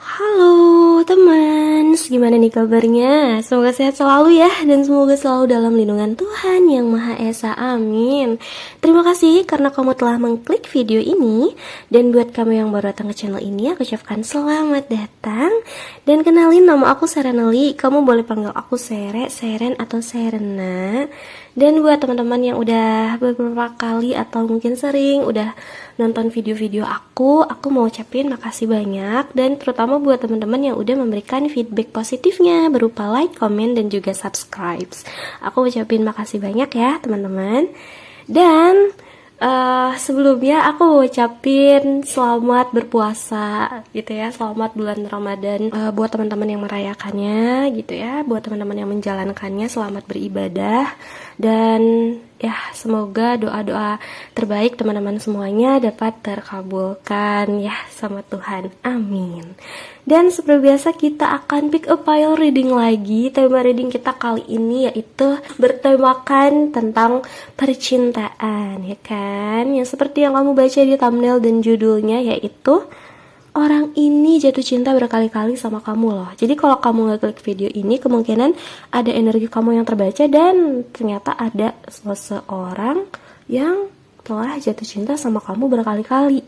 Halo teman, gimana nih kabarnya? Semoga sehat selalu ya, dan semoga selalu dalam lindungan Tuhan Yang Maha Esa, amin. Terima kasih karena kamu telah mengklik video ini. Dan buat kamu yang baru datang ke channel ini, aku ucapkan selamat datang. Dan kenalin, nama aku Serenali. Kamu boleh panggil aku Sere, Seren, atau Serena. Dan buat teman-teman yang udah beberapa kali atau mungkin sering udah nonton video-video aku mau ucapin makasih banyak. Dan terutama buat teman-teman yang udah memberikan feedback positifnya berupa like, comment, dan juga subscribe. Aku ucapin makasih banyak ya teman-teman. Dan sebelumnya aku mau ucapin selamat berpuasa gitu ya, selamat bulan Ramadan buat teman-teman yang merayakannya gitu ya, buat teman-teman yang menjalankannya selamat beribadah. Dan ya semoga doa-doa terbaik teman-teman semuanya dapat terkabulkan ya sama Tuhan, amin. Dan seperti biasa kita akan pick a pile reading lagi. Tema reading kita kali ini yaitu bertemakan tentang percintaan ya kan, yang seperti yang kamu baca di thumbnail dan judulnya, yaitu orang ini jatuh cinta berkali-kali sama kamu loh. Jadi kalau kamu ngeklik video ini, kemungkinan ada energi kamu yang terbaca dan ternyata ada seseorang yang telah jatuh cinta sama kamu berkali-kali.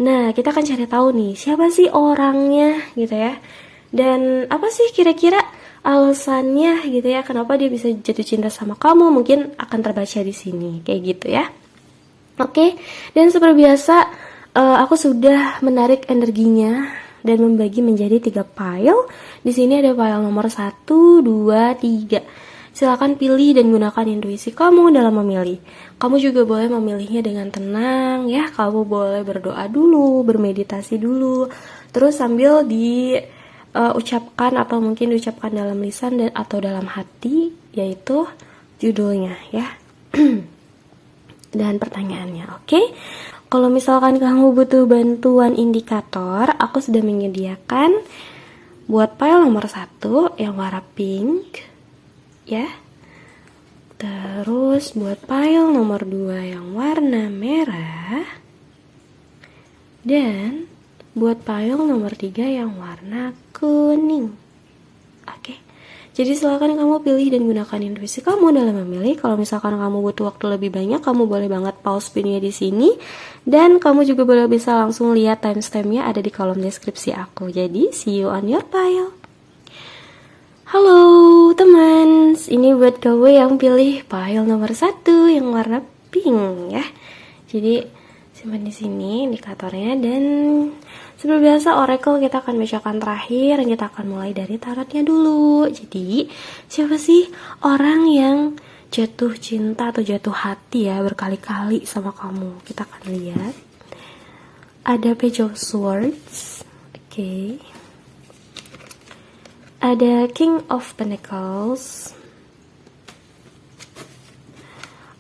Nah, kita akan cari tahu nih, siapa sih orangnya gitu ya. Dan apa sih kira-kira alasannya gitu ya, kenapa dia bisa jatuh cinta sama kamu, mungkin akan terbaca di sini kayak gitu ya. Oke, dan seperti biasa aku sudah menarik energinya dan membagi menjadi 3 pile. Di sini ada pile nomor 1, 2, 3. Silakan pilih dan gunakan intuisi kamu dalam memilih. Kamu juga boleh memilihnya dengan tenang ya. Kamu boleh berdoa dulu, bermeditasi dulu, terus sambil diucapkan atau mungkin diucapkan dalam lisan dan atau dalam hati, yaitu judulnya ya. Dan pertanyaannya, oke? Kalau misalkan kamu butuh bantuan indikator, aku sudah menyediakan buat pile nomor 1 yang warna pink ya. Terus buat pile nomor 2 yang warna merah. Dan buat pile nomor 3 yang warna kuning. Oke. Jadi silakan kamu pilih dan gunakan intuisi kamu dalam memilih. Kalau misalkan kamu butuh waktu lebih banyak, kamu boleh banget pause videonya di sini. Dan kamu juga boleh bisa langsung lihat timestampnya ada di kolom deskripsi aku. Jadi see you on your pile. Halo teman, ini buat kamu yang pilih pile nomor 1 yang warna pink ya. Jadi simpan di sini indikatornya, dan seperti biasa oracle kita akan bacakan terakhir. Kita akan mulai dari tarotnya dulu. Jadi siapa sih orang yang jatuh cinta atau jatuh hati ya berkali-kali sama kamu? Kita akan lihat. Ada Page of Swords, oke. Ada King of Pentacles.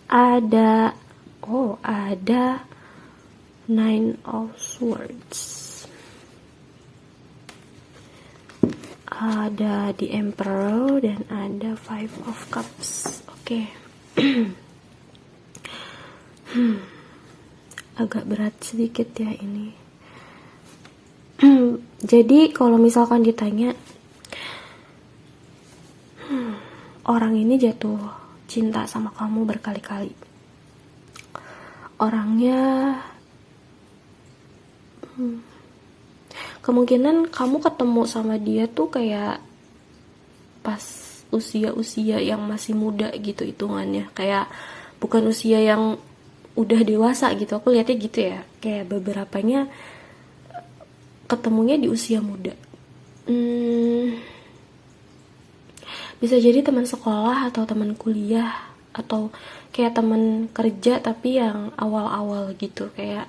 Ada Nine of Swords. Ada The Emperor dan ada Five of Cups. Oke. Agak berat sedikit ya ini. Jadi kalau misalkan ditanya orang ini jatuh cinta sama kamu berkali-kali, orangnya kemungkinan kamu ketemu sama dia tuh kayak pas usia-usia yang masih muda gitu hitungannya, kayak bukan usia yang udah dewasa gitu. Aku lihatnya gitu ya, kayak beberapanya ketemunya di usia muda. Bisa jadi teman sekolah atau teman kuliah atau kayak teman kerja tapi yang awal-awal gitu, kayak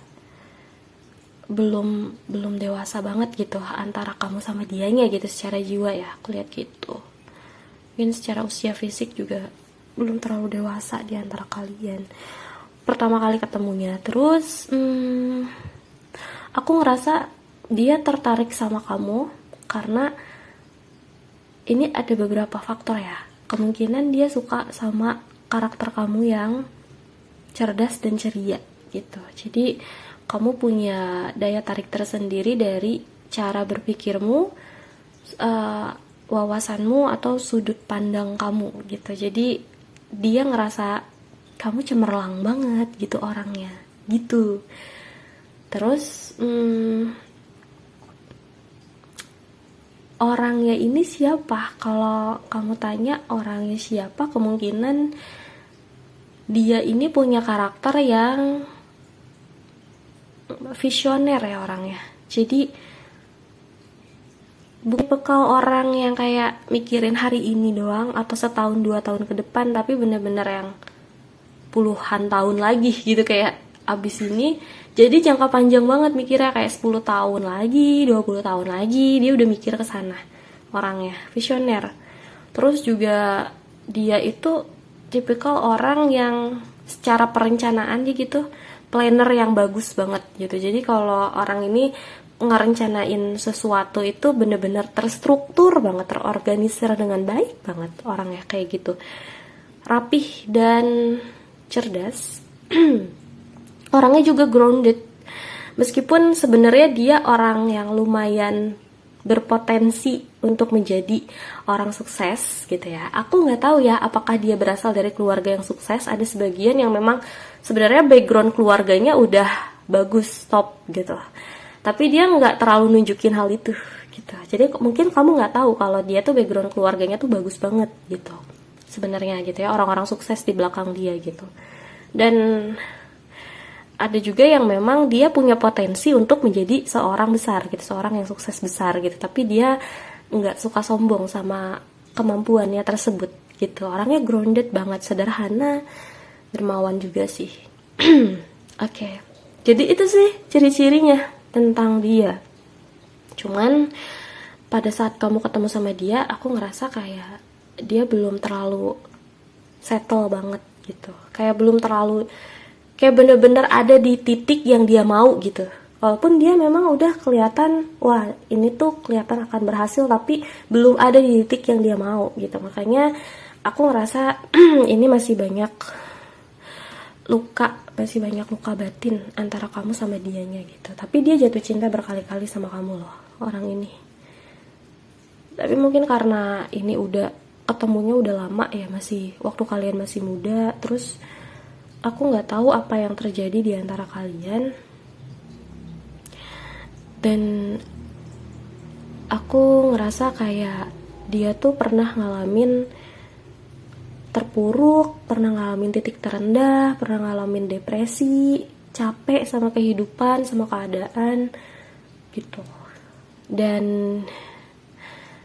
belum dewasa banget gitu antara kamu sama dianya gitu secara jiwa ya. Aku lihat gitu. Mungkin secara usia fisik juga belum terlalu dewasa di antara kalian pertama kali ketemunya. Terus aku ngerasa dia tertarik sama kamu karena ini ada beberapa faktor ya. Kemungkinan dia suka sama karakter kamu yang cerdas dan ceria gitu. Jadi kamu punya daya tarik tersendiri dari cara berpikirmu, wawasanmu atau sudut pandang kamu gitu. Jadi dia ngerasa kamu cemerlang banget gitu orangnya gitu. Terus orangnya ini siapa? Kalau kamu tanya orangnya siapa, kemungkinan dia ini punya karakter yang visioner ya orangnya. Jadi bukan bekal orang yang kayak mikirin hari ini doang atau setahun 2 tahun ke depan, tapi bener-bener yang puluhan tahun lagi gitu, kayak abis ini jadi jangka panjang banget mikirnya, kayak 10 tahun lagi, 20 tahun lagi, dia udah mikir ke sana orangnya, visioner. Terus juga dia itu tipikal orang yang secara perencanaan dia gitu, planner yang bagus banget gitu. Jadi kalau orang ini ngerencanain sesuatu itu bener-bener terstruktur banget, terorganisir dengan baik banget orangnya kayak gitu. Rapih dan cerdas. Orangnya juga grounded. Meskipun sebenarnya dia orang yang lumayan berpotensi untuk menjadi orang sukses gitu ya. Aku nggak tahu ya apakah dia berasal dari keluarga yang sukses. Ada sebagian yang memang sebenarnya background keluarganya udah bagus, top gitu. Tapi dia nggak terlalu nunjukin hal itu gitu. Jadi mungkin kamu nggak tahu kalau dia tuh background keluarganya tuh bagus banget gitu. Sebenarnya gitu ya, orang-orang sukses di belakang dia gitu. Dan ada juga yang memang dia punya potensi untuk menjadi seorang besar gitu, seorang yang sukses besar gitu, tapi dia nggak suka sombong sama kemampuannya tersebut gitu. Orangnya grounded banget, sederhana, dermawan juga sih. Oke. Jadi itu sih ciri-cirinya tentang dia. Cuman pada saat kamu ketemu sama dia, aku ngerasa kayak dia belum terlalu settle banget gitu, kayak belum terlalu, kayak bener-bener ada di titik yang dia mau gitu. Walaupun dia memang udah kelihatan, wah ini tuh kelihatan akan berhasil, tapi belum ada di titik yang dia mau gitu. Makanya aku ngerasa ini masih banyak luka batin antara kamu sama dianya gitu. Tapi dia jatuh cinta berkali-kali sama kamu loh, orang ini. Tapi mungkin karena ini udah ketemunya udah lama ya, masih waktu kalian masih muda, terus aku nggak tahu apa yang terjadi di antara kalian, dan aku ngerasa kayak dia tuh pernah ngalamin terpuruk, pernah ngalamin titik terendah, pernah ngalamin depresi, capek sama kehidupan, sama keadaan gitu. Dan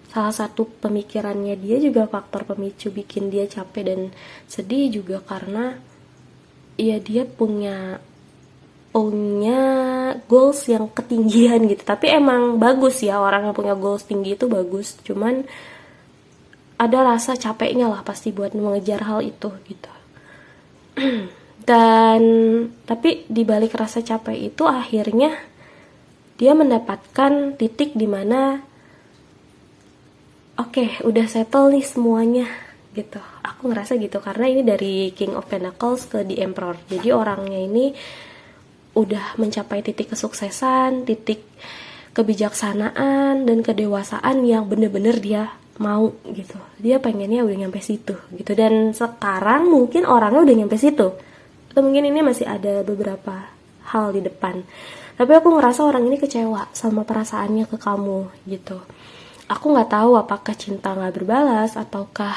salah satu pemikirannya dia juga faktor pemicu bikin dia capek dan sedih juga, karena ya dia punya goals yang ketinggian gitu. Tapi emang bagus ya, orang yang punya goals tinggi itu bagus, cuman ada rasa capeknya lah pasti buat mengejar hal itu gitu. Dan tapi dibalik rasa capek itu akhirnya dia mendapatkan titik dimana oke, udah settle nih semuanya gitu. Aku ngerasa gitu, karena ini dari King of Pentacles ke The Emperor. Jadi orangnya ini udah mencapai titik kesuksesan, titik kebijaksanaan dan kedewasaan yang bener-bener dia mau gitu. Dia pengennya udah nyampe situ gitu. Dan sekarang mungkin orangnya udah nyampe situ, atau mungkin ini masih ada beberapa hal di depan. Tapi aku ngerasa orang ini kecewa sama perasaannya ke kamu gitu. Aku nggak tahu apakah cinta nggak berbalas ataukah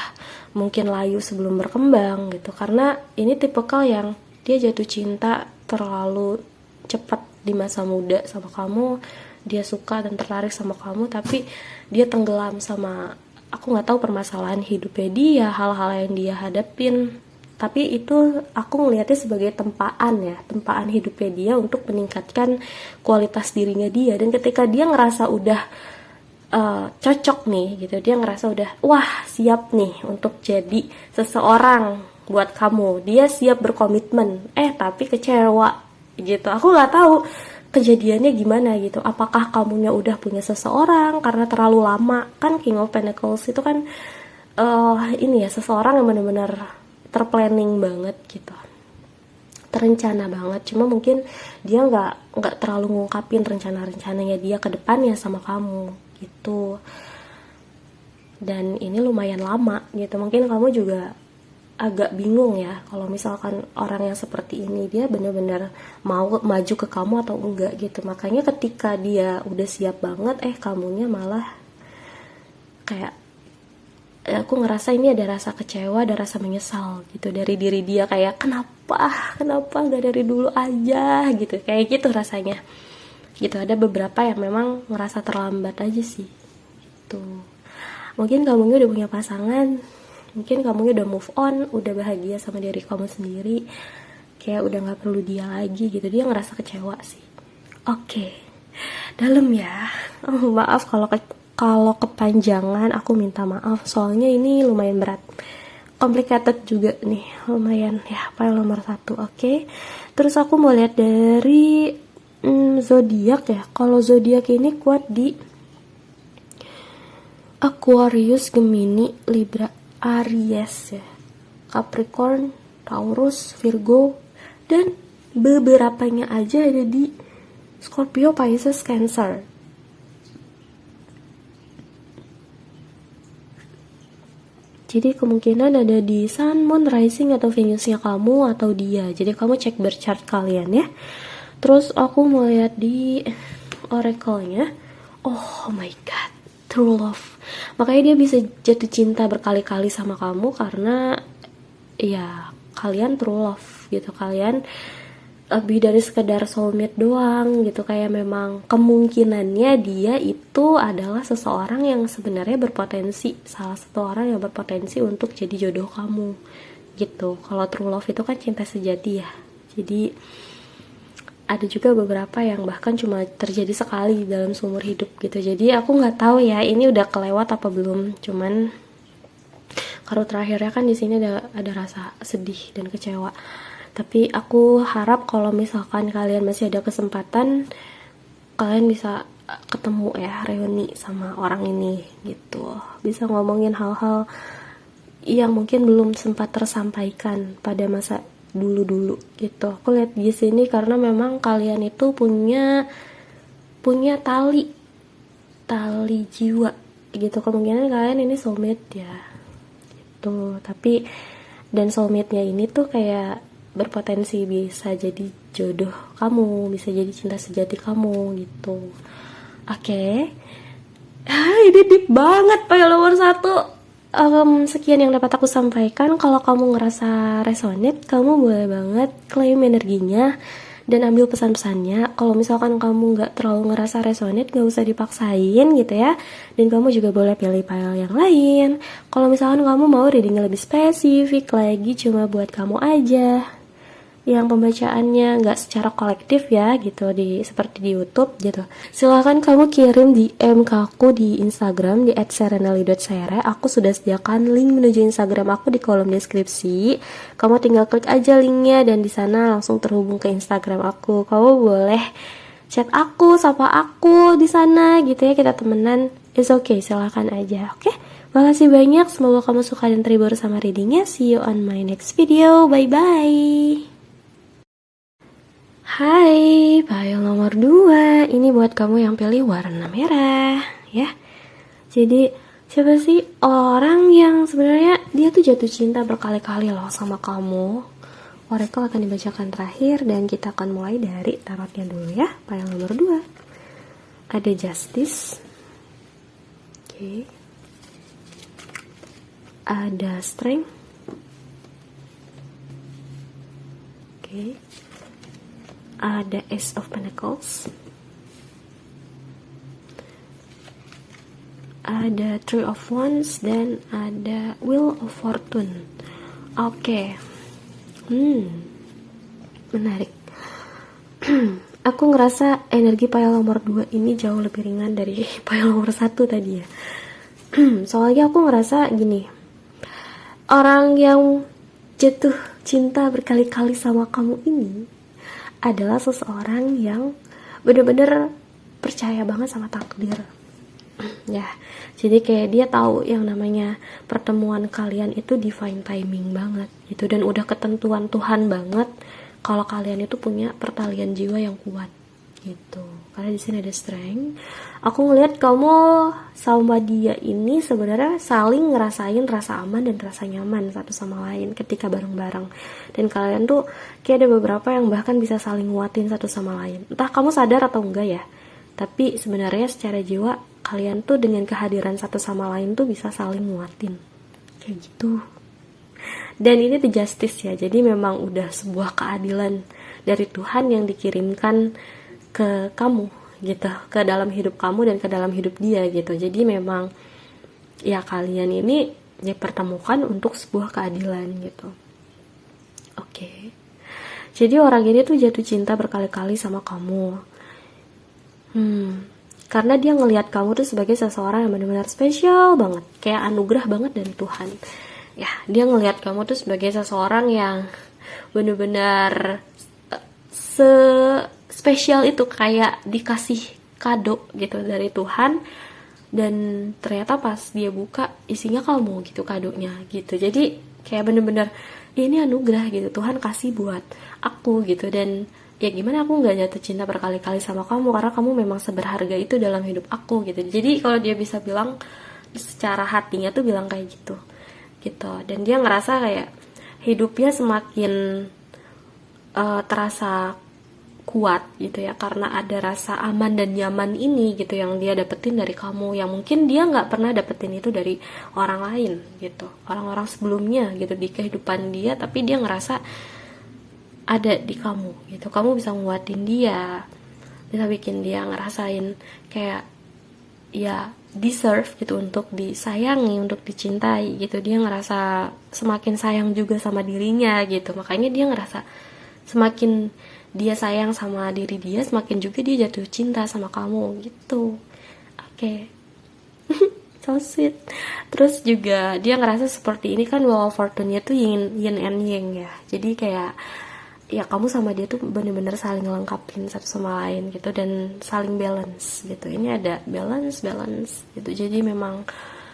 mungkin layu sebelum berkembang gitu. Karena ini tipikal yang dia jatuh cinta terlalu cepat di masa muda sama kamu. Dia suka dan tertarik sama kamu, tapi dia tenggelam sama, aku nggak tahu permasalahan hidupnya dia, hal-hal yang dia hadapin. Tapi itu aku ngelihatnya sebagai tempaan hidupnya dia untuk meningkatkan kualitas dirinya dia. Dan ketika dia ngerasa udah cocok nih gitu, dia ngerasa udah wah siap nih untuk jadi seseorang buat kamu, dia siap berkomitmen, tapi kecewa gitu. Aku nggak tahu kejadiannya gimana gitu, apakah kamunya udah punya seseorang karena terlalu lama. Kan King of Pentacles itu kan ini ya, seseorang yang benar-benar terplanning banget gitu. terencana banget. Cuma mungkin dia nggak terlalu ngungkapin rencana-rencananya dia ke depannya sama kamu gitu. Dan ini lumayan lama gitu. Mungkin kamu juga agak bingung ya kalau misalkan orang yang seperti ini dia benar-benar mau maju ke kamu atau enggak gitu. Makanya ketika dia udah siap banget, kamunya malah kayak aku ngerasa ini ada rasa kecewa, ada rasa menyesal gitu dari diri dia, kayak kenapa nggak dari dulu aja gitu, kayak gitu rasanya gitu. Ada beberapa yang memang ngerasa terlambat aja sih gitu. Mungkin kamunya udah punya pasangan, mungkin kamunya udah move on, udah bahagia sama diri kamu sendiri, kayak udah nggak perlu dia lagi gitu. Dia ngerasa kecewa sih. Oke, dalam ya. Maaf kalau kepanjangan, aku minta maaf soalnya ini lumayan berat, complicated juga nih, lumayan ya. File nomor 1. Oke. Terus aku mau lihat dari zodiak ya. Kalau zodiak ini kuat di Aquarius, Gemini, Libra, Aries ya, Capricorn, Taurus, Virgo, dan beberapanya aja ada di Scorpio, Pisces, Cancer. Jadi kemungkinan ada di Sun, Moon, Rising atau Venusnya kamu atau dia. Jadi kamu cek birth chart kalian ya. Terus aku mau lihat di oracle-nya. Oh my god, true love. Makanya dia bisa jatuh cinta berkali-kali sama kamu karena ya kalian true love gitu. Kalian lebih dari sekedar soulmate doang gitu. Kayak memang kemungkinannya dia itu adalah seseorang yang sebenarnya berpotensi, salah satu orang yang berpotensi untuk jadi jodoh kamu gitu. Kalau true love itu kan cinta sejati ya. Jadi ada juga beberapa yang bahkan cuma terjadi sekali dalam seumur hidup gitu. Jadi aku nggak tahu ya ini udah kelewat apa belum. Cuman kartu terakhirnya kan di sini ada rasa sedih dan kecewa. Tapi aku harap kalau misalkan kalian masih ada kesempatan, kalian bisa ketemu ya, reuni sama orang ini gitu. Bisa ngomongin hal-hal yang mungkin belum sempat tersampaikan pada masa dulu gitu. Aku lihat di sini karena memang kalian itu punya tali jiwa gitu. Kemungkinan kalian ini soulmate ya gitu. Tapi dan soulmate-nya ini tuh kayak berpotensi bisa jadi jodoh kamu, bisa jadi cinta sejati kamu gitu. Oke. Ini deep banget file nomor 1. Sekian yang dapat aku sampaikan. Kalau kamu ngerasa resonate, kamu boleh banget claim energinya dan ambil pesan-pesannya. Kalau misalkan kamu nggak terlalu ngerasa resonate, nggak usah dipaksain gitu ya. Dan kamu juga boleh pilih file yang lain. Kalau misalkan kamu mau reading lebih spesifik lagi, cuma buat kamu aja, yang pembacaannya nggak secara kolektif ya gitu, seperti di YouTube gitu, silahkan kamu kirim DM ke aku di Instagram di @serenali.sere. Aku sudah sediakan link menuju Instagram aku di kolom deskripsi. Kamu tinggal klik aja linknya dan di sana langsung terhubung ke Instagram aku. Kamu boleh chat aku, sapa aku di sana gitu ya, kita temenan. It's okay, silahkan aja. Oke, makasih banyak. Semoga kamu suka dan terhibur sama readingnya. See you on my next video. Bye bye. Hai, file nomor 2. Ini buat kamu yang pilih warna merah ya. Jadi siapa sih orang yang sebenarnya dia tuh jatuh cinta berkali-kali loh sama kamu? Oracle akan dibacakan terakhir dan kita akan mulai dari tarotnya dulu ya. File nomor 2. Ada Justice. Oke. Ada Strength. Oke. Ada Ace of Pentacles, ada Three of Wands, dan ada Wheel of Fortune. Oke. Menarik. Aku ngerasa energi pile nomor 2 ini jauh lebih ringan dari pile nomor 1 tadi ya. Soalnya aku ngerasa gini, orang yang jatuh cinta berkali-kali sama kamu ini adalah seseorang yang bener-bener percaya banget sama takdir ya. Jadi kayak dia tahu yang namanya pertemuan kalian itu divine timing banget gitu, dan udah ketentuan Tuhan banget kalau kalian itu punya pertalian jiwa yang kuat gitu. Karena di sini ada strength. Aku ngelihat kamu sama dia ini sebenarnya saling ngerasain rasa aman dan rasa nyaman satu sama lain ketika bareng-bareng. Dan kalian tuh kayak ada beberapa yang bahkan bisa saling nguatin satu sama lain. Entah kamu sadar atau enggak ya. Tapi sebenarnya secara jiwa kalian tuh dengan kehadiran satu sama lain tuh bisa saling nguatin. Kayak gitu. Dan ini the justice ya. Jadi memang udah sebuah keadilan dari Tuhan yang dikirimkan ke kamu gitu, ke dalam hidup kamu dan ke dalam hidup dia gitu. Jadi memang ya kalian ini dipertemukan untuk sebuah keadilan gitu. Oke. Jadi orang ini tuh jatuh cinta berkali-kali sama kamu. Karena dia ngelihat kamu tuh sebagai seseorang yang benar-benar spesial banget, kayak anugerah banget dari Tuhan. Ya, dia ngelihat kamu tuh sebagai seseorang yang benar-benar spesial itu, kayak dikasih kado gitu dari Tuhan, dan ternyata pas dia buka isinya kamu gitu kadonya gitu. Jadi kayak bener-bener ini anugerah gitu Tuhan kasih buat aku gitu. Dan ya gimana aku nggak jatuh cinta berkali-kali sama kamu karena kamu memang seberharga itu dalam hidup aku gitu. Jadi kalau dia bisa bilang secara hatinya tuh bilang kayak gitu. Dan dia ngerasa kayak hidupnya semakin terasa kuat gitu ya, karena ada rasa aman dan nyaman ini gitu yang dia dapetin dari kamu, yang mungkin dia nggak pernah dapetin itu dari orang lain gitu, orang-orang sebelumnya gitu di kehidupan dia. Tapi dia ngerasa ada di kamu gitu, kamu bisa nguatin dia, bisa bikin dia ngerasain kayak ya deserve gitu untuk disayangi, untuk dicintai gitu. Dia ngerasa semakin sayang juga sama dirinya gitu, makanya dia ngerasa semakin dia sayang sama diri dia, semakin juga dia jatuh cinta sama kamu gitu. Oke. So sweet. Terus juga dia ngerasa seperti ini kan, wall of fortune-nya tuh yin and yang ya. Jadi kayak ya kamu sama dia tuh bener-bener saling lengkapin satu sama lain gitu, dan saling balance gitu. Ini ada balance gitu. Jadi memang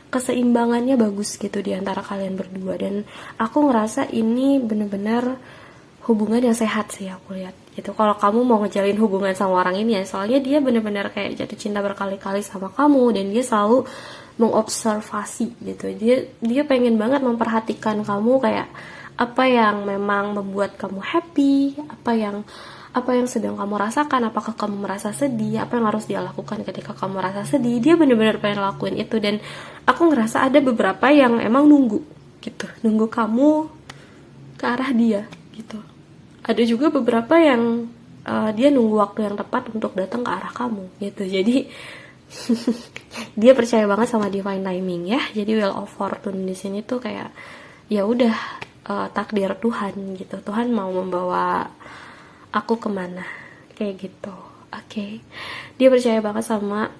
keseimbangannya bagus gitu di antara kalian berdua, dan aku ngerasa ini bener-bener hubungan yang sehat sih aku lihat gitu. Kalau kamu mau ngejalin hubungan sama orang ini ya, soalnya dia benar-benar kayak jatuh cinta berkali-kali sama kamu, dan dia selalu mengobservasi gitu. Dia pengen banget memperhatikan kamu, kayak apa yang memang membuat kamu happy, apa yang sedang kamu rasakan, apakah kamu merasa sedih, apa yang harus dia lakukan ketika kamu merasa sedih. Dia benar-benar pengen lakuin itu, dan aku ngerasa ada beberapa yang emang nunggu kamu ke arah dia gitu. Ada juga beberapa yang dia nunggu waktu yang tepat untuk datang ke arah kamu gitu. Jadi dia percaya banget sama divine timing ya. Jadi wheel of fortune di sini tuh kayak ya udah takdir Tuhan gitu. Tuhan mau membawa aku kemana kayak gitu. Oke. Dia percaya banget sama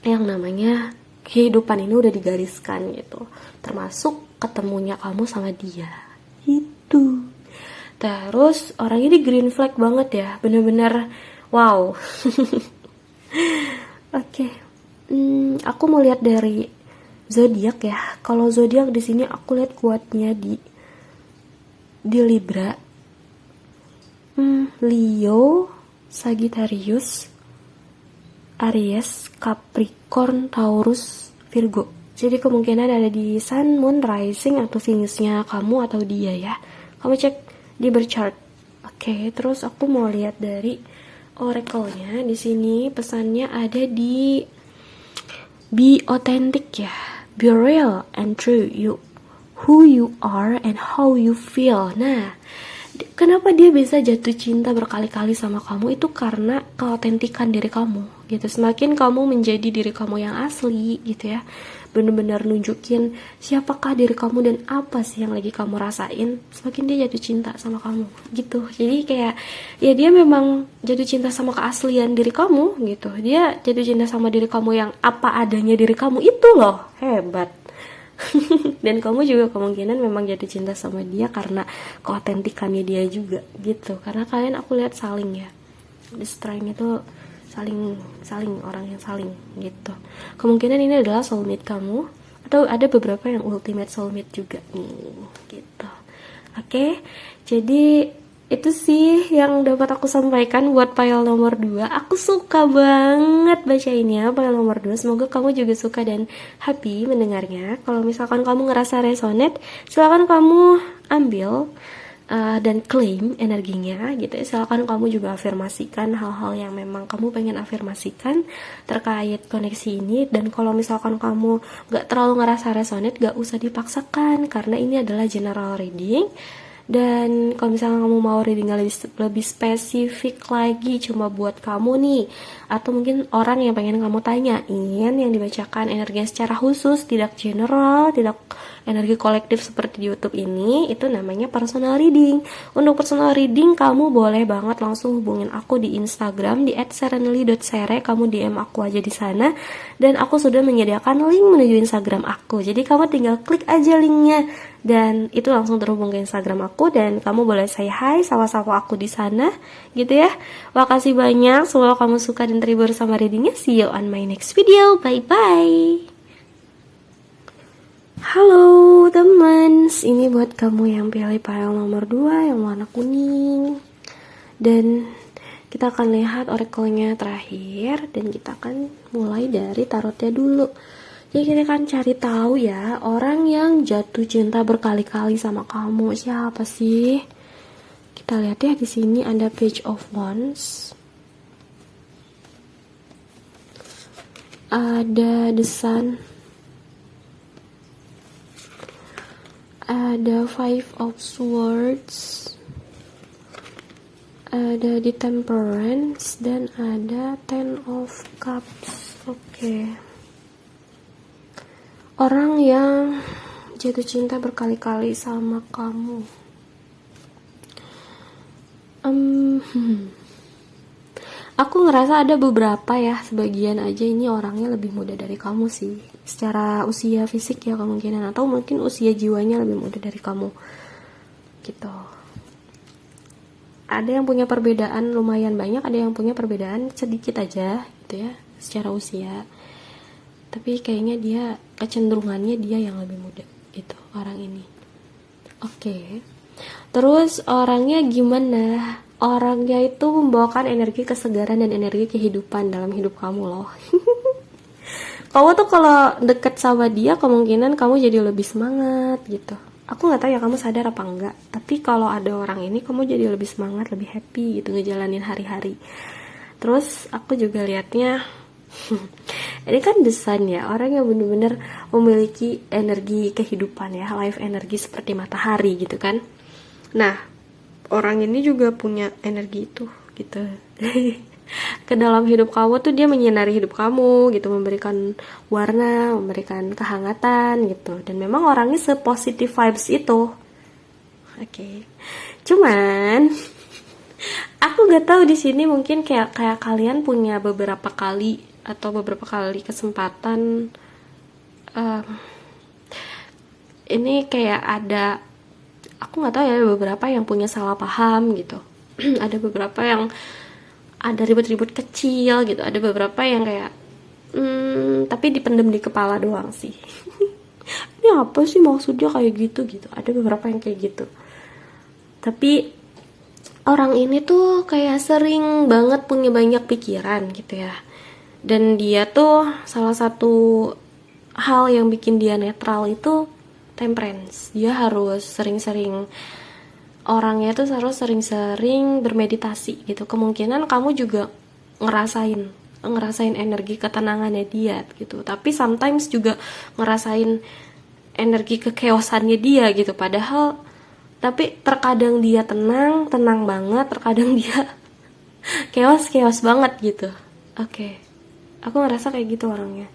yang namanya kehidupan ini udah digariskan gitu. Termasuk ketemunya kamu sama dia. Itu. Terus orang ini green flag banget ya, bener-bener wow. Oke. Aku mau lihat dari zodiak ya. Kalau zodiak di sini aku lihat kuatnya di Libra, Leo, Sagittarius, Aries, Capricorn, Taurus, Virgo. Jadi kemungkinan ada di Sun, Moon, Rising atau Venus-nya kamu atau dia ya. Kamu cek di berchart. Oke, terus aku mau lihat dari oracle-nya. Di sini pesannya ada di be authentic ya. Be real and true, who you are and how you feel. Nah, kenapa dia bisa jatuh cinta berkali-kali sama kamu itu karena keautentikan diri kamu gitu. Semakin kamu menjadi diri kamu yang asli gitu ya, benar-benar nunjukin siapakah diri kamu dan apa sih yang lagi kamu rasain, semakin dia jatuh cinta sama kamu gitu. Jadi kayak ya dia memang jatuh cinta sama keaslian diri kamu gitu. Dia jatuh cinta sama diri kamu yang apa adanya diri kamu itu loh, hebat. Dan kamu juga kemungkinan memang jatuh cinta sama dia karena keautentikannya dia juga gitu. Karena kalian aku lihat saling ya, the strength itu saling orang yang saling gitu. Kemungkinan ini adalah soulmate kamu, atau ada beberapa yang ultimate soulmate juga nih gitu. Oke, jadi Itu sih yang dapat aku sampaikan buat file nomor 2. Aku suka banget bacainnya file nomor 2. Semoga kamu juga suka dan happy mendengarnya. Kalau misalkan kamu ngerasa resonate, silakan kamu ambil dan klaim energinya gitu ya. Silakan kamu juga afirmasikan hal-hal yang memang kamu pengen afirmasikan terkait koneksi ini. Dan kalau misalkan kamu gak terlalu ngerasa resonate, gak usah dipaksakan karena ini adalah general reading. Dan kalau misalnya kamu mau reading lebih spesifik lagi cuma buat kamu nih, atau mungkin orang yang pengen kamu tanyain yang dibacakan energinya secara khusus, tidak general, tidak energi kolektif seperti di YouTube ini, itu namanya personal reading. Untuk personal reading kamu boleh banget langsung hubungin aku di Instagram di @serenely.sere. Kamu DM aku aja di sana dan aku sudah menyediakan link menuju Instagram aku. Jadi kamu tinggal klik aja linknya dan itu langsung terhubung ke Instagram aku dan kamu boleh say hi sama-sama aku di sana gitu ya. Makasih banyak, semoga kamu suka dan terhibur sama readingnya. See you on my next video. Bye bye. Halo teman, ini buat kamu yang pilih file nomor 2 yang warna kuning. Dan kita akan lihat oracle-nya terakhir dan kita akan mulai dari tarotnya dulu. Jadi kita akan cari tahu ya, orang yang jatuh cinta berkali-kali sama kamu siapa sih? Kita lihat ya, di sini ada Page of Wands. Ada The Sun. Ada Five of Swords, ada di Temperance, dan ada Ten of Cups. Oke. Orang yang jatuh cinta berkali-kali sama kamu. Aku ngerasa ada beberapa ya, sebagian aja ini orangnya lebih muda dari kamu sih. Secara usia fisik ya kemungkinan, atau mungkin usia jiwanya lebih muda dari kamu. Gitu. Ada yang punya perbedaan lumayan banyak, ada yang punya perbedaan sedikit aja gitu ya, secara usia. Tapi kayaknya dia, kecenderungannya dia yang lebih muda gitu, orang ini. Oke. Terus orangnya gimana? Orangnya itu membawakan energi kesegaran dan energi kehidupan dalam hidup kamu loh. Kamu tuh kalau deket sama dia kemungkinan kamu jadi lebih semangat gitu. Aku nggak tahu ya kamu sadar apa enggak, tapi kalau ada orang ini kamu jadi lebih semangat, lebih happy gitu ngejalanin hari-hari. Terus aku juga liatnya ini kan The Sun ya, orang yang bener-bener memiliki energi kehidupan ya, life energi seperti matahari gitu kan. Nah, orang ini juga punya energi itu gitu. Ke dalam hidup kamu tuh dia menyinari hidup kamu gitu, memberikan warna, memberikan kehangatan gitu. Dan memang orangnya sepositif vibes itu. Oke. Cuman aku gak tahu di sini mungkin kayak kalian punya beberapa kali kesempatan ini kayak ada, aku nggak tahu ya, beberapa yang punya salah paham gitu. Ada beberapa yang ada ribut-ribut kecil gitu, ada beberapa yang kayak tapi dipendem di kepala doang sih. Ini apa sih maksudnya kayak gitu. Ada beberapa yang kayak gitu. Tapi orang ini tuh kayak sering banget punya banyak pikiran gitu ya. Dan dia tuh salah satu hal yang bikin dia netral itu temperance. Dia harus sering-sering, orangnya tuh harus sering-sering bermeditasi gitu. Kemungkinan kamu juga ngerasain energi ketenangannya dia gitu. Tapi sometimes juga ngerasain energi kekeosannya dia gitu. Padahal tapi terkadang dia tenang banget, terkadang dia chaos banget gitu. Oke. Aku ngerasa kayak gitu orangnya.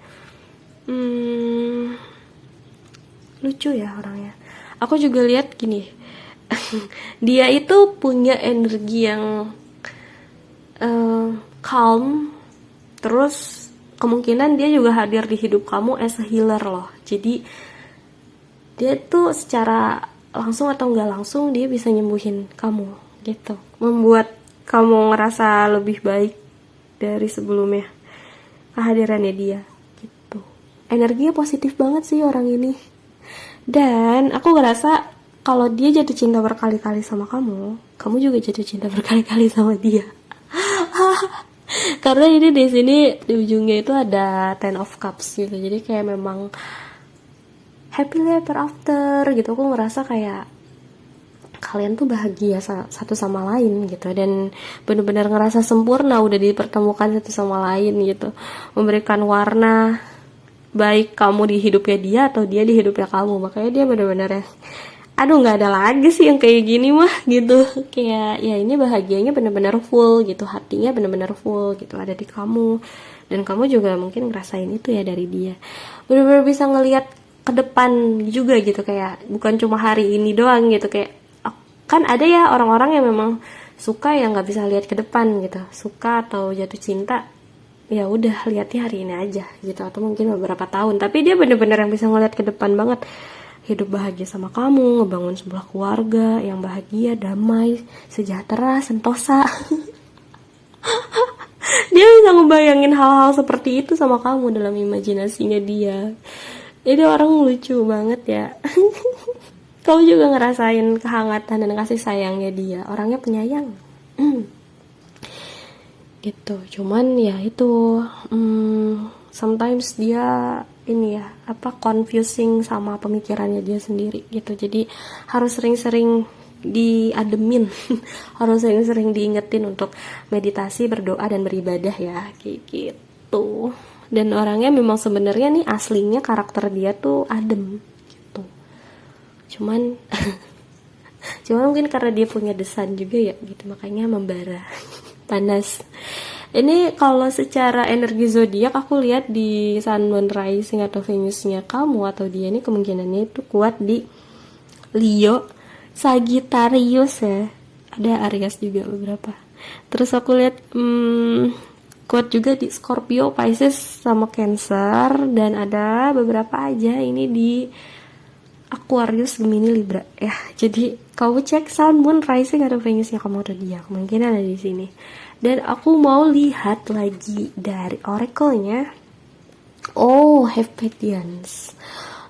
Lucu ya orangnya. Aku juga lihat gini. Dia itu punya energi yang calm. Terus kemungkinan dia juga hadir di hidup kamu as a healer loh. Jadi dia tuh secara langsung atau nggak langsung dia bisa nyembuhin kamu gitu, membuat kamu ngerasa lebih baik dari sebelumnya kehadirannya dia gitu. Energinya positif banget sih orang ini. Dan aku ngerasa kalau dia jatuh cinta berkali-kali sama kamu, kamu juga jatuh cinta berkali-kali sama dia. Karena ini di sini di ujungnya itu ada Ten of Cups gitu. Jadi kayak memang happily ever after gitu. Aku ngerasa kayak kalian tuh bahagia satu sama lain gitu, dan benar-benar ngerasa sempurna udah dipertemukan satu sama lain gitu, memberikan warna baik kamu di hidupnya dia atau dia di hidupnya kamu. Makanya dia benar-benar ya, aduh nggak ada lagi sih yang kayak gini mah gitu. Kayak ya ini bahagianya benar-benar full gitu, hatinya benar-benar full gitu ada di kamu, dan kamu juga mungkin ngerasain itu ya dari dia. Benar-benar bisa ngelihat ke depan juga gitu, kayak bukan cuma hari ini doang gitu. Kayak kan ada ya orang-orang yang memang suka yang nggak bisa lihat ke depan gitu, suka atau jatuh cinta ya udah lihatnya hari ini aja gitu, atau mungkin beberapa tahun. Tapi dia bener-bener yang bisa ngeliat ke depan banget, hidup bahagia sama kamu, ngebangun sebuah keluarga yang bahagia, damai, sejahtera, sentosa. Dia bisa ngebayangin hal-hal seperti itu sama kamu dalam imajinasinya dia. Jadi orang lucu banget ya. Kamu juga ngerasain kehangatan dan kasih sayangnya dia. Orangnya penyayang. Gitu. Cuman ya itu sometimes dia ini ya, confusing sama pemikirannya dia sendiri gitu. Jadi harus sering-sering diademin. Harus sering-sering diingetin untuk meditasi, berdoa dan beribadah ya, kayak gitu. Dan orangnya memang sebenarnya nih aslinya karakter dia tuh adem. Cuman mungkin karena dia punya desan juga ya gitu, makanya membara. Panas. Ini kalau secara energi zodiak aku lihat di Sun, Moon, Rising atau Venusnya kamu atau dia ini kemungkinannya itu kuat di Leo, Sagittarius ya. Ada Aries juga beberapa. Terus aku lihat kuat juga di Scorpio, Pisces sama Cancer, dan ada beberapa aja ini di Aquarius, Gemini, Libra ya. Jadi kamu cek Sun, Moon, Rising atau Venusnya kamu atau dia, kemungkinan ada di sini. Dan aku mau lihat lagi dari oracle-nya. Oh, have patience.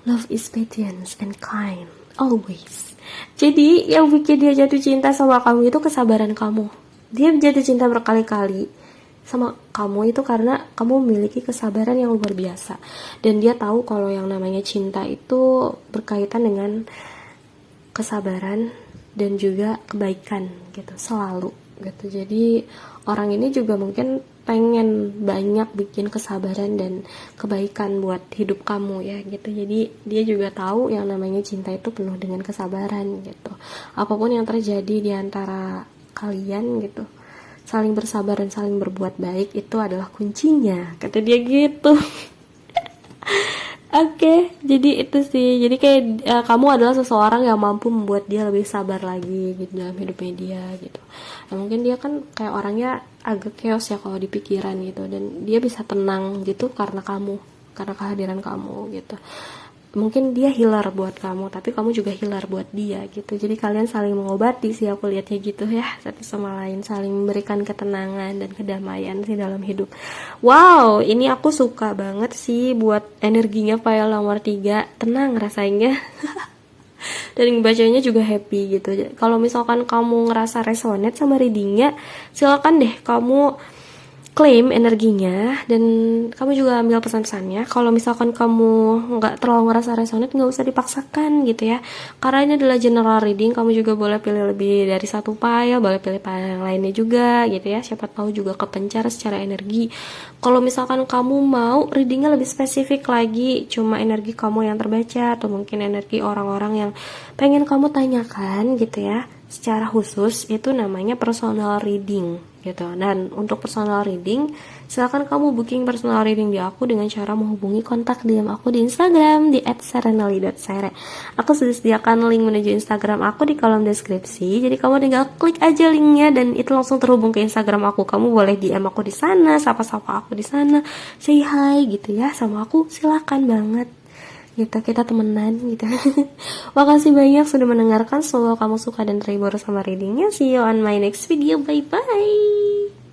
Love is patience and kind always. Jadi yang bikin dia jatuh cinta sama kamu itu kesabaran kamu. Dia jatuh cinta berkali-kali sama kamu itu karena kamu memiliki kesabaran yang luar biasa, dan dia tahu kalau yang namanya cinta itu berkaitan dengan kesabaran dan juga kebaikan gitu, selalu gitu. Jadi orang ini juga mungkin pengen banyak bikin kesabaran dan kebaikan buat hidup kamu ya gitu. Jadi dia juga tahu yang namanya cinta itu penuh dengan kesabaran gitu. Apapun yang terjadi di antara kalian gitu, saling bersabar dan saling berbuat baik itu adalah kuncinya, kata dia gitu. Oke, jadi itu sih. Jadi kayak kamu adalah seseorang yang mampu membuat dia lebih sabar lagi gitu dalam hidupnya dia gitu. Ya, mungkin dia kan kayak orangnya agak chaos ya kalau di pikiran gitu, dan dia bisa tenang gitu karena kamu, karena kehadiran kamu gitu. Mungkin dia healer buat kamu, tapi kamu juga healer buat dia gitu. Jadi kalian saling mengobati sih, aku lihatnya gitu ya, satu sama lain, saling memberikan ketenangan dan kedamaian sih dalam hidup. Wow, ini aku suka banget sih buat energinya file nomor 3, tenang rasanya. Dan bacanya juga happy gitu. Kalau misalkan kamu ngerasa resonate sama readingnya, silakan deh kamu klaim energinya, dan kamu juga ambil pesan-pesannya. Kalau misalkan kamu nggak terlalu ngerasa resonate, nggak usah dipaksakan gitu ya, karena ini adalah general reading. Kamu juga boleh pilih lebih dari satu file, boleh pilih file yang lainnya juga gitu ya, siapa tahu juga kepencar secara energi. Kalau misalkan kamu mau readingnya lebih spesifik lagi, cuma energi kamu yang terbaca atau mungkin energi orang-orang yang pengen kamu tanyakan gitu ya secara khusus, itu namanya personal reading gitu. Dan untuk personal reading, silakan kamu booking personal reading di aku dengan cara menghubungi kontak DM aku di Instagram di @serenali.sere. Aku sudah sediakan link menuju Instagram aku di kolom deskripsi. Jadi kamu tinggal klik aja linknya dan itu langsung terhubung ke Instagram aku. Kamu boleh DM aku di sana, sapa-sapa aku di sana, say hi gitu ya sama aku, silakan banget. Kita temenan gitu. Makasih banyak sudah mendengarkan. Semoga kamu suka dan terhibur sama readingnya. See you on my next video. Bye bye.